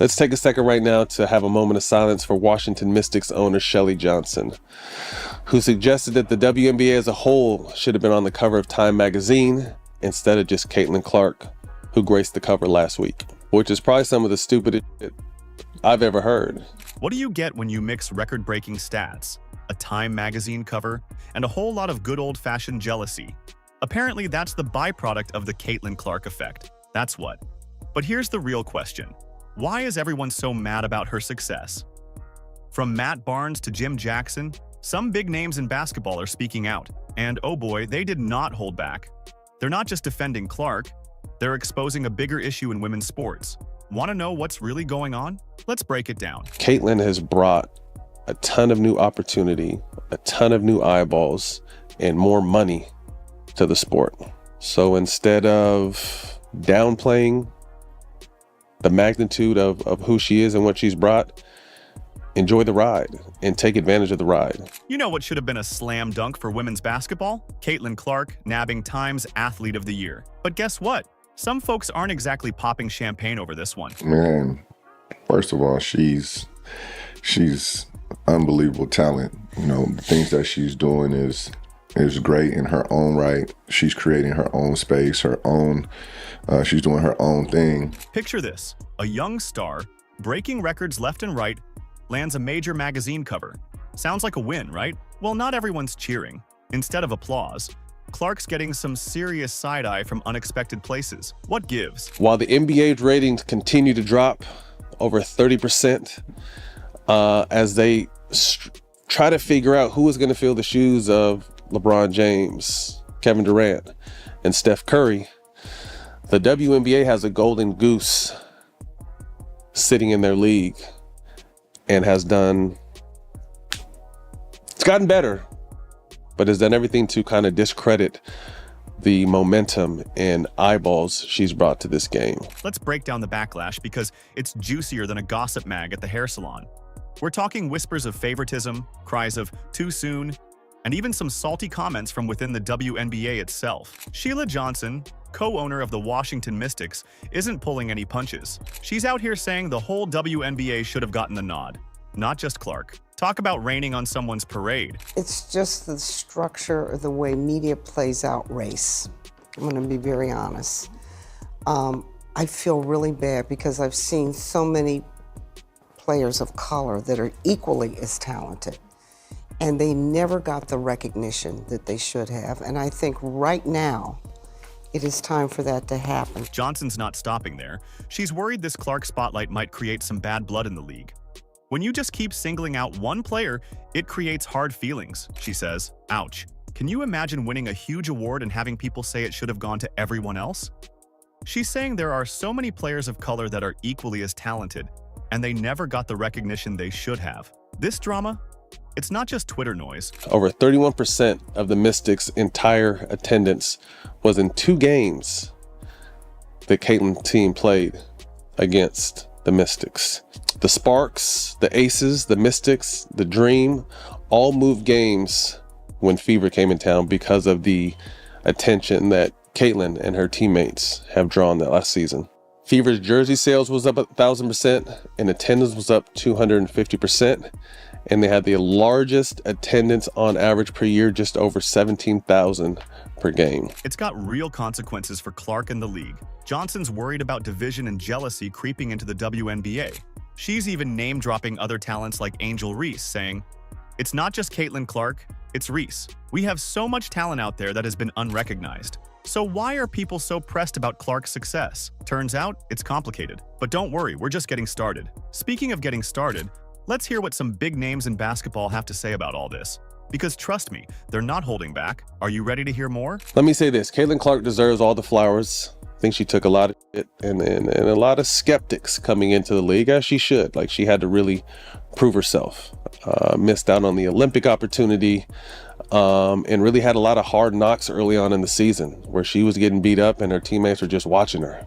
Let's take a second right now to have a moment of silence for Washington Mystics owner Shelly Johnson, who suggested that the WNBA as a whole should have been on the cover of Time magazine instead of just Caitlin Clark, who graced the cover last week, which is probably some of the stupidest shit I've ever heard. What do you get when you mix record-breaking stats, a Time magazine cover, and a whole lot of good old-fashioned jealousy? Apparently, that's the byproduct of the Caitlin Clark effect. That's what. But here's the real question. Why is everyone so mad about her success? From Matt Barnes to Jim Jackson, some big names in basketball are speaking out. And oh boy, they did not hold back. They're not just defending Clark, they're exposing a bigger issue in women's sports. Want to know what's really going on? Let's break it down. Caitlin has brought a ton of new opportunity, a ton of new eyeballs, and more money to the sport. So instead of downplaying the magnitude of who she is and what she's brought, enjoy the ride and take advantage of the ride. You know what should have been a slam dunk for women's basketball? Caitlin Clark nabbing Time's Athlete of the Year. But guess what? Some folks aren't exactly popping champagne over this one. Man, first of all, she's unbelievable talent. You know, the things that she's doing is great in her own right. She's creating her own space, she's doing her own thing. Picture this, a young star, breaking records left and right, lands a major magazine cover. Sounds like a win, right? Well, not everyone's cheering. Instead of applause, Clark's getting some serious side-eye from unexpected places. What gives? While the NBA's ratings continue to drop over 30%, as they try to figure out who is going to fill the shoes of LeBron James, Kevin Durant, and Steph Curry, the WNBA has a golden goose sitting in their league and it's gotten better, but has done everything to kind of discredit the momentum and eyeballs she's brought to this game. Let's break down the backlash because it's juicier than a gossip mag at the hair salon. We're talking whispers of favoritism, cries of too soon, and even some salty comments from within the WNBA itself. Sheila Johnson, co-owner of the Washington Mystics, isn't pulling any punches. She's out here saying the whole WNBA should have gotten the nod, not just Clark. Talk about raining on someone's parade. It's just the structure of the way media plays out race. I'm gonna be very honest. I feel really bad because I've seen so many players of color that are equally as talented, and they never got the recognition that they should have. And I think right now, it is time for that to happen. Johnson's not stopping there. She's worried this Clark spotlight might create some bad blood in the league. When you just keep singling out one player, it creates hard feelings, she says. Ouch. Can you imagine winning a huge award and having people say it should have gone to everyone else? She's saying there are so many players of color that are equally as talented, and they never got the recognition they should have. This drama, it's not just Twitter noise. Over 31% of the Mystics' entire attendance was in 2 games the Caitlin team played against the Mystics. The Sparks, the Aces, the Mystics, the Dream, all moved games when Fever came in town because of the attention that Caitlin and her teammates have drawn that last season. Fever's jersey sales was up 1,000% and attendance was up 250%. And they had the largest attendance on average per year, just over 17,000 per game. It's got real consequences for Clark and the league. Johnson's worried about division and jealousy creeping into the WNBA. She's even name-dropping other talents like Angel Reese, saying, "It's not just Caitlin Clark, it's Reese. We have so much talent out there that has been unrecognized. So why are people so pressed about Clark's success? Turns out, it's complicated. But don't worry, we're just getting started." Speaking of getting started, let's hear what some big names in basketball have to say about all this. Because trust me, they're not holding back. Are you ready to hear more? Let me say this, Caitlin Clark deserves all the flowers. I think she took a lot of it and a lot of skeptics coming into the league, as she should. Like, she had to really prove herself. Missed out on the Olympic opportunity, and really had a lot of hard knocks early on in the season where she was getting beat up and her teammates were just watching her.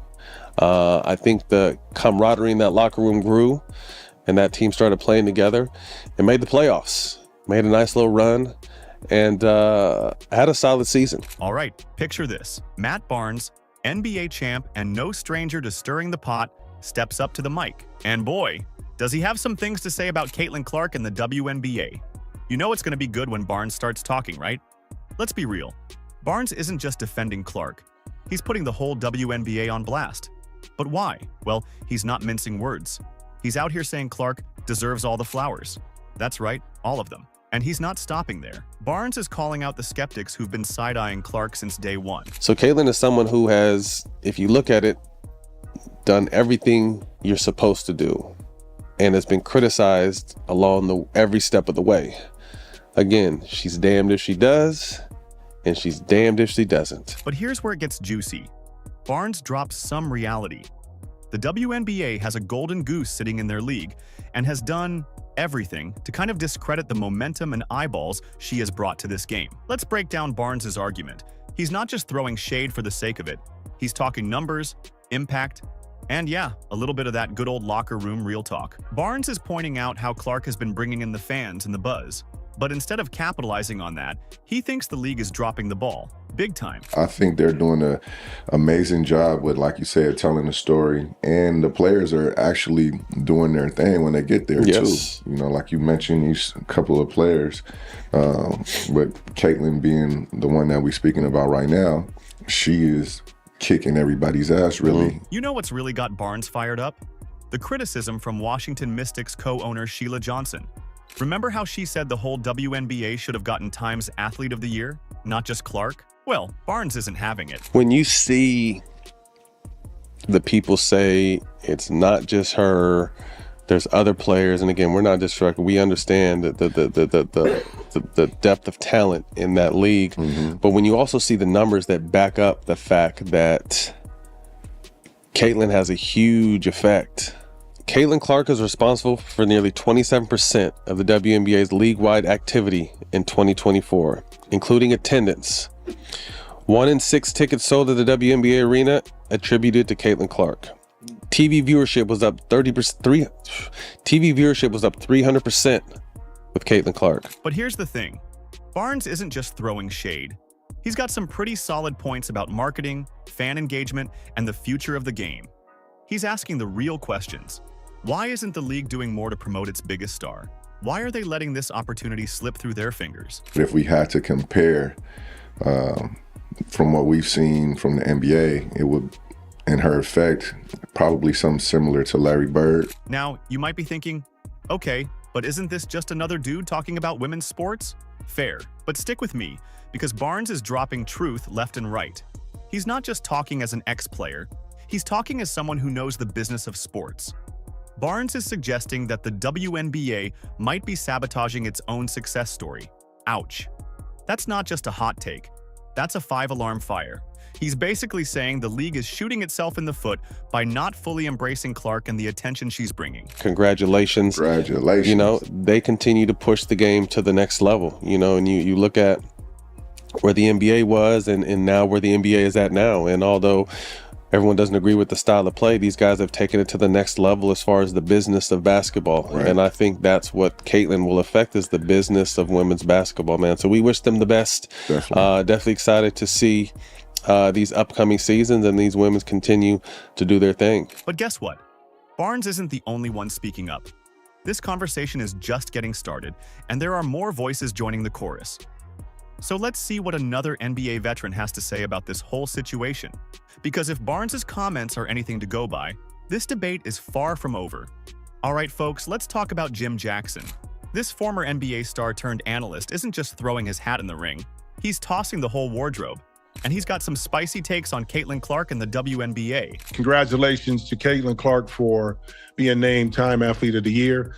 I think the camaraderie in that locker room grew and that team started playing together and made the playoffs, made a nice little run, and had a solid season. All right, picture this. Matt Barnes, NBA champ and no stranger to stirring the pot, steps up to the mic. And boy, does he have some things to say about Caitlin Clark and the WNBA. You know it's going to be good when Barnes starts talking, right? Let's be real. Barnes isn't just defending Clark. He's putting the whole WNBA on blast. But why? Well, he's not mincing words. He's out here saying Clark deserves all the flowers. That's right, all of them. And he's not stopping there. Barnes is calling out the skeptics who've been side-eyeing Clark since day one. So Caitlin is someone who has, if you look at it, done everything you're supposed to do and has been criticized along every step of the way. Again, she's damned if she does, and she's damned if she doesn't. But here's where it gets juicy. Barnes drops some reality. The WNBA has a golden goose sitting in their league and has done everything to kind of discredit the momentum and eyeballs she has brought to this game. Let's break down Barnes's argument. He's not just throwing shade for the sake of it. He's talking numbers, impact, and yeah, a little bit of that good old locker room real talk. Barnes is pointing out how Clark has been bringing in the fans and the buzz. But instead of capitalizing on that, he thinks the league is dropping the ball, big time. I think they're doing an amazing job with, like you said, telling the story. And the players are actually doing their thing when they get there, yes, too. You know, like you mentioned, these couple of players, but Caitlin being the one that we're speaking about right now, she is kicking everybody's ass, really. You know what's really got Barnes fired up? The criticism from Washington Mystics co-owner Sheila Johnson. Remember how she said the whole WNBA should have gotten Time's Athlete of the Year, not just Clark? Well, Barnes isn't having it. When you see the people say it's not just her, there's other players, and again, we're not distracted. We understand the depth of talent in that league, but when you also see the numbers that back up the fact that Caitlin has a huge effect. Caitlin Clark is responsible for nearly 27% of the WNBA's league-wide activity in 2024, including attendance. 1 in 6 tickets sold at the WNBA arena attributed to Caitlin Clark. TV viewership was up 30%. TV viewership was up 300% with Caitlin Clark. But here's the thing: Barnes isn't just throwing shade. He's got some pretty solid points about marketing, fan engagement, and the future of the game. He's asking the real questions. Why isn't the league doing more to promote its biggest star? Why are they letting this opportunity slip through their fingers? If we had to compare from what we've seen from the NBA, it would, in her effect, probably something similar to Larry Bird. Now, you might be thinking, okay, but isn't this just another dude talking about women's sports? Fair, but stick with me, because Barnes is dropping truth left and right. He's not just talking as an ex-player, he's talking as someone who knows the business of sports. Barnes is suggesting that the WNBA might be sabotaging its own success story. Ouch. That's not just a hot take. That's a 5-alarm fire. He's basically saying the league is shooting itself in the foot by not fully embracing Clark and the attention she's bringing. Congratulations. Congratulations. You know, they continue to push the game to the next level, you know, and you look at where the NBA was and now where the NBA is at now. And although everyone doesn't agree with the style of play, these guys have taken it to the next level as far as the business of basketball. Right. And I think that's what Caitlin will affect, is the business of women's basketball, man. So we wish them the best. Definitely excited to see these upcoming seasons and these women continue to do their thing. But guess what? Barnes isn't the only one speaking up. This conversation is just getting started, and there are more voices joining the chorus. So let's see what another NBA veteran has to say about this whole situation. Because if Barnes's comments are anything to go by, this debate is far from over. All right, folks, let's talk about Jim Jackson. This former NBA star turned analyst isn't just throwing his hat in the ring. He's tossing the whole wardrobe. And he's got some spicy takes on Caitlin Clark and the WNBA. Congratulations to Caitlin Clark for being named Time Athlete of the Year.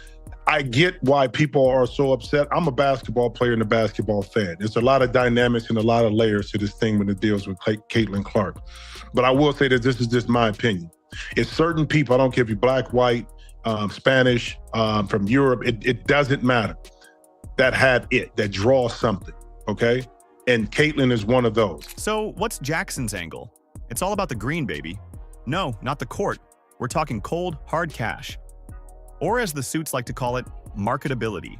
I get why people are so upset. I'm a basketball player and a basketball fan. There's a lot of dynamics and a lot of layers to this thing when it deals with Caitlin Clark. But I will say that this is just my opinion. It's certain people, I don't care if you're black, white, Spanish, from Europe, it doesn't matter. That had it, that draws something, okay? And Caitlin is one of those. So what's Jackson's angle? It's all about the green, baby. No, not the court. We're talking cold, hard cash. Or as the suits like to call it, marketability.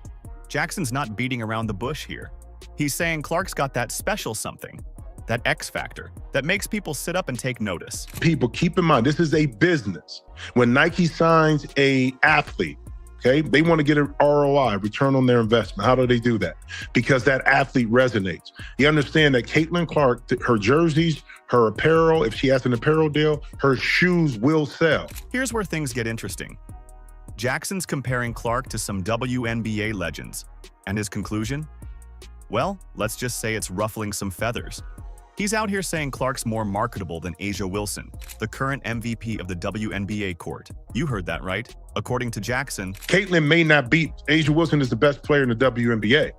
Jackson's not beating around the bush here. He's saying Clark's got that special something. that X factor that makes people sit up and take notice. People, keep in mind, this is a business. When Nike signs a athlete, okay, they want to get an ROI, return on their investment. How do they do that? Because that athlete resonates. You understand that Caitlin Clark, her jerseys, her apparel, if she has an apparel deal, her shoes will sell. Here's where things get interesting. Jackson's comparing Clark to some WNBA legends. And his conclusion? Well, let's just say it's ruffling some feathers. He's out here saying Clark's more marketable than A'ja Wilson, the current MVP of the WNBA court. You heard that right. According to Jackson, Caitlin may not beat A'ja Wilson is the best player in the WNBA,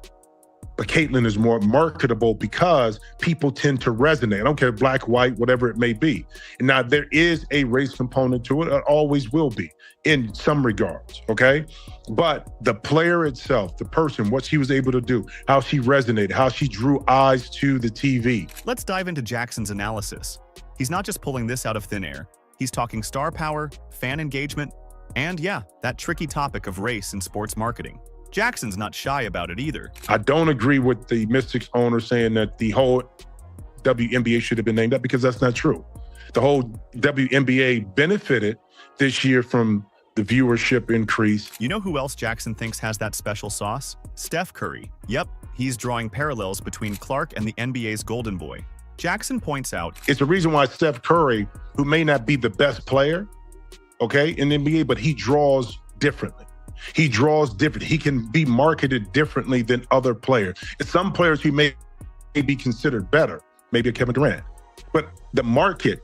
but Caitlin is more marketable because people tend to resonate. I don't care, black, white, whatever it may be. And now there is a race component to it. It always will be in some regards, okay? But the player itself, the person, what she was able to do, how she resonated, how she drew eyes to the TV. Let's dive into Jackson's analysis. He's not just pulling this out of thin air. He's talking star power, fan engagement, and yeah, that tricky topic of race in sports marketing. Jackson's not shy about it either. I don't agree with the Mystics owner saying that the whole WNBA should have been named up, because that's not true. The whole WNBA benefited this year from the viewership increase. You know who else Jackson thinks has that special sauce? Steph Curry. Yep, he's drawing parallels between Clark and the NBA's Golden Boy. Jackson points out, it's the reason why Steph Curry, who may not be the best player, okay, in the NBA, but he draws differently. He draws different. He can be marketed differently than other players. And some players who may be considered better, maybe a Kevin Durant. But the market,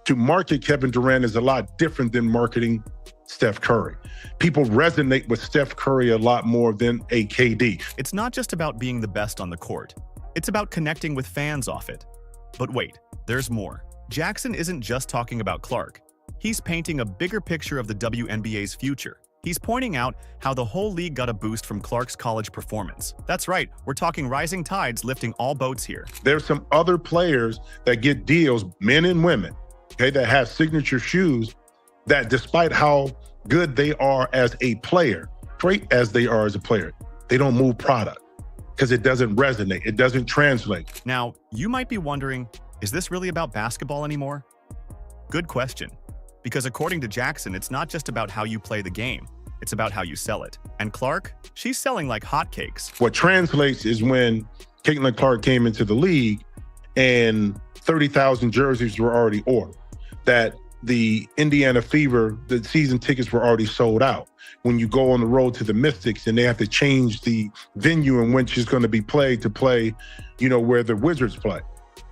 to market Kevin Durant is a lot different than marketing Steph Curry. People resonate with Steph Curry a lot more than a KD. It's not just about being the best on the court. It's about connecting with fans off it. But wait, there's more. Jackson isn't just talking about Clark. He's painting a bigger picture of the WNBA's future. He's pointing out how the whole league got a boost from Clark's college performance. That's right, we're talking rising tides lifting all boats here. There's some other players that get deals, men and women, okay, that have signature shoes that despite how good they are as a player, great as they are as a player, they don't move product because it doesn't resonate, it doesn't translate. Now, you might be wondering, is this really about basketball anymore? Good question. Because according to Jackson, it's not just about how you play the game, it's about how you sell it. And Clark, she's selling like hotcakes. What translates is when Caitlin Clark came into the league and 30,000 jerseys were already ordered, that the Indiana Fever, the season tickets were already sold out. When you go on the road to the Mystics and they have to change the venue in which it's going to be played to play, you know, where the Wizards play,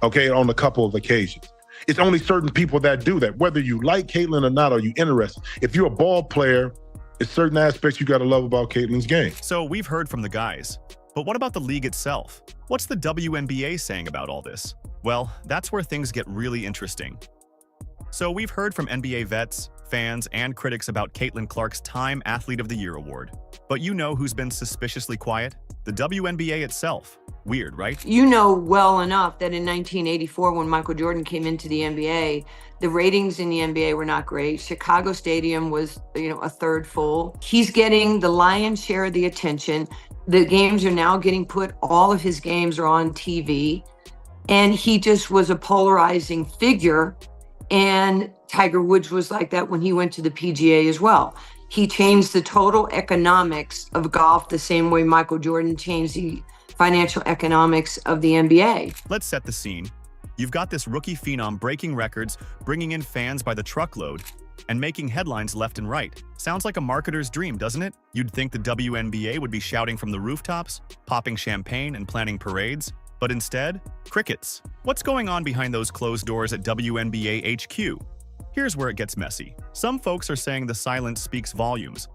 okay, on a couple of occasions. It's only certain people that do that. Whether you like Caitlin or not, are you interested? If you're a ball player, it's certain aspects you got to love about Caitlin's game. So we've heard from the guys. But what about the league itself? What's the WNBA saying about all this? Well, that's where things get really interesting. So we've heard from NBA vets, fans, and critics about Caitlin Clark's Time Athlete of the Year award. But you know who's been suspiciously quiet? The WNBA itself. Weird, right? You know well enough that in 1984, when Michael Jordan came into the NBA, the ratings in the NBA were not great. Chicago Stadium was, a third full. He's getting the lion's share of the attention. The games are now getting all of his games are on TV. And he just was a polarizing figure. And Tiger Woods was like that when he went to the PGA as well. He changed the total economics of golf the same way Michael Jordan changed the financial economics of the NBA. Let's set the scene. You've got this rookie phenom breaking records, bringing in fans by the truckload, and making headlines left and right. Sounds like a marketer's dream, doesn't it? You'd think the WNBA would be shouting from the rooftops, popping champagne and planning parades, but instead, crickets. What's going on behind those closed doors at WNBA HQ? Here's where it gets messy. Some folks are saying the silence speaks volumes.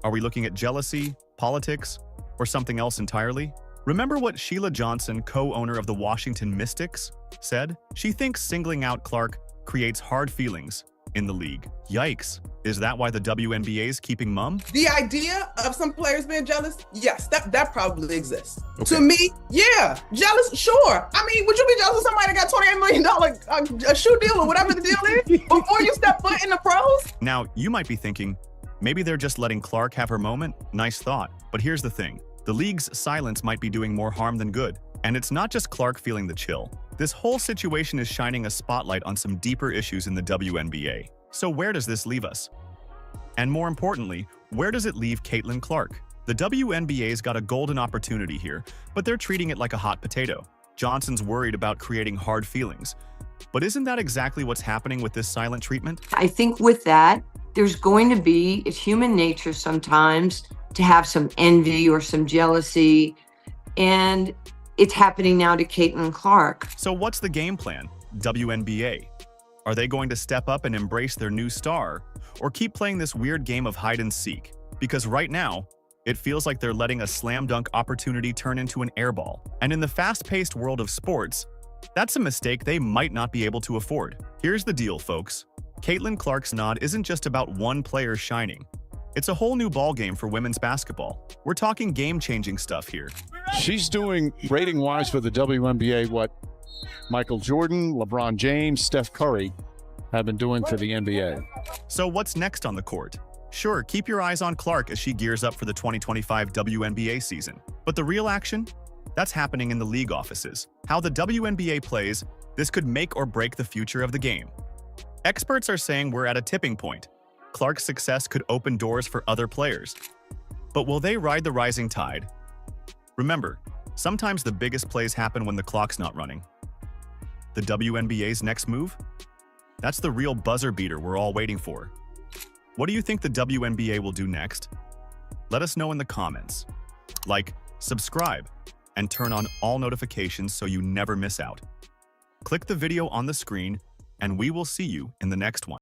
Are we looking at jealousy, politics, or something else entirely? Remember what Sheila Johnson, co-owner of the Washington Mystics, said? She thinks singling out Clark creates hard feelings in the league. Yikes. Is that why the WNBA's keeping mum? The idea of some players being jealous, yes, that probably exists. Okay. To me, yeah, jealous, sure. I mean, would you be jealous of somebody that got $28 million a shoe deal or whatever the deal is before you step foot in the pros? Now, you might be thinking, maybe they're just letting Clark have her moment. Nice thought. But here's the thing. The league's silence might be doing more harm than good. And it's not just Clark feeling the chill. This whole situation is shining a spotlight on some deeper issues in the WNBA. So where does this leave us? And more importantly, where does it leave Caitlin Clark? The WNBA's got a golden opportunity here, but they're treating it like a hot potato. Johnson's worried about creating hard feelings. But isn't that exactly what's happening with this silent treatment? I think with that, there's going to be, it's human nature sometimes to have some envy or some jealousy. And it's happening now to Caitlin Clark. So what's the game plan, WNBA? Are they going to step up and embrace their new star, or keep playing this weird game of hide and seek? Because right now, it feels like they're letting a slam dunk opportunity turn into an airball. And in the fast-paced world of sports, that's a mistake they might not be able to afford. Here's the deal, folks. Caitlin Clark's nod isn't just about one player shining. It's a whole new ballgame for women's basketball. We're talking game-changing stuff here. She's doing, rating-wise for the WNBA, what Michael Jordan, LeBron James, Steph Curry have been doing for the NBA. So what's next on the court? Sure, keep your eyes on Clark as she gears up for the 2025 WNBA season. But the real action? That's happening in the league offices. How the WNBA plays, this could make or break the future of the game. Experts are saying we're at a tipping point. Clark's success could open doors for other players. But will they ride the rising tide? Remember, sometimes the biggest plays happen when the clock's not running. The WNBA's next move? That's the real buzzer beater we're all waiting for. What do you think the WNBA will do next? Let us know in the comments. Like, subscribe, and turn on all notifications so you never miss out. Click the video on the screen, and we will see you in the next one.